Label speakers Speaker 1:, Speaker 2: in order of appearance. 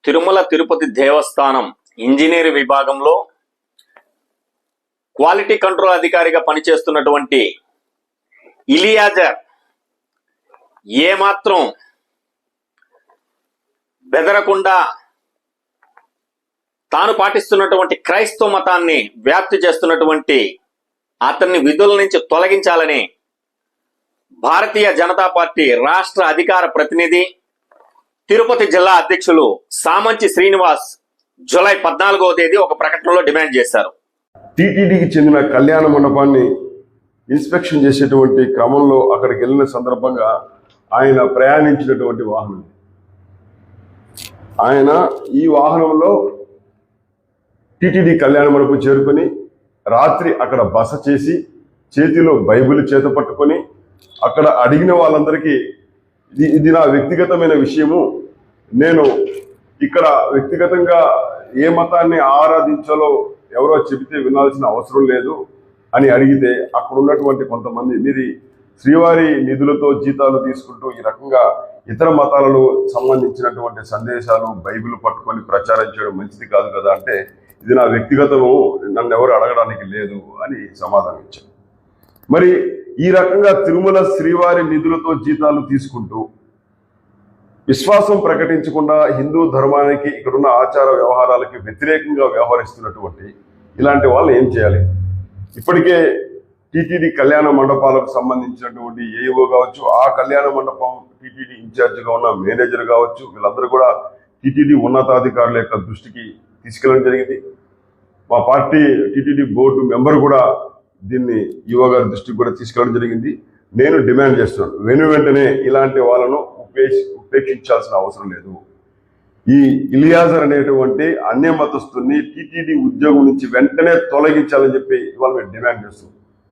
Speaker 1: తిరుమల తిరుపతి దేవస్థానం engineer విభాగంలో quality control అధికారిగా పనిచేస్తున్నటువంటి ఇలియాజర్ ఏమాత్రం బెదరకుండా తాను పాటిస్తున్నటువంటి క్రైస్తవ మతాన్ని వ్యాప్తి చేస్తున్నటువంటి అతన్ని విధుల నుంచి తొలగించాలని భారతీయ జనతా పార్టీ రాష్ట్ర అధికార ప్రతినిధి తిరుపతి జిల్లా అధ్యక్షులు సామంచి శ్రీనివాస్ జూలై 14వ తేదీ ఒక ప్రకటనలో డిమాండ్ చేశారు.
Speaker 2: టీటీడీకి చెందిన కళ్యాణ మండపాన్ని ఇన్స్పెక్షన్ చేసేటువంటి క్రమంలో అక్కడికి వెళ్ళిన సందర్భంగా ఆయన ప్రయాణించినటువంటి వాహనం. ఆయన ఈ వాహనంలో టీటీడీ కళ్యాణ మండపం చేరుకొని రాత్రి అక్కడ బస చేసి చేతిలో బైబిల్ చేత పట్టుకొని అక్కడ అడిగిన వాళ్ళందరికీ ఇది నా వ్యక్తిగతమైన విషయము, నేను ఇక్కడ వ్యక్తిగతంగా ఏ మతాన్ని ఆరాధించాలో ఎవరో చెబితే వినాల్సిన అవసరం లేదు అని అడిగితే అక్కడ ఉన్నటువంటి కొంతమంది మీది శ్రీవారి నిధులతో జీతాలు తీసుకుంటూ ఈ రకంగా ఇతర మతాలలో సంబంధించినటువంటి సందేశాలు బైబిల్ పట్టుకొని ప్రచారం చేయడం మంచిది కాదు కదా అంటే, ఇది నా వ్యక్తిగతము, నన్ను ఎవరు అడగడానికి లేదు అని సమాధానం ఇచ్చారు. మరి ఈ రకంగా తిరుమల శ్రీవారి నిధులతో జీతాలు తీసుకుంటూ విశ్వాసం ప్రకటించకుండా హిందూ ధర్మానికి ఇక్కడున్న ఆచార వ్యవహారాలకి వ్యతిరేకంగా వ్యవహరిస్తున్నటువంటి ఇలాంటి వాళ్ళు ఏం చేయాలి? ఇప్పటికే టీటీడీ కళ్యాణ మండపాలకు సంబంధించినటువంటి ఏఈఓ కావచ్చు, ఆ కళ్యాణ మండపం టీటీడీ ఇన్ఛార్జిగా ఉన్న మేనేజర్ కావచ్చు, వీళ్ళందరూ కూడా టీటీడీ ఉన్నతాధికారుల యొక్క దృష్టికి తీసుకెళ్ళడం జరిగింది. మా పార్టీ టీటీడీ బోర్డు మెంబర్ కూడా దీన్ని ఈఓ గారి దృష్టికి కూడా తీసుకెళ్ళడం జరిగింది. నేను డిమాండ్ చేస్తున్నాను, వెంటనే ఇలాంటి వాళ్ళను ఉపేక్షించాల్సిన అవసరం లేదు. ఈ ఇలియాజర్ అనేటువంటి అన్య మతస్థుని టీటీడీ ఉద్యోగం నుంచి వెంటనే తొలగించాలని చెప్పి ఇవాళ మేము డిమాండ్ చేస్తున్నాం.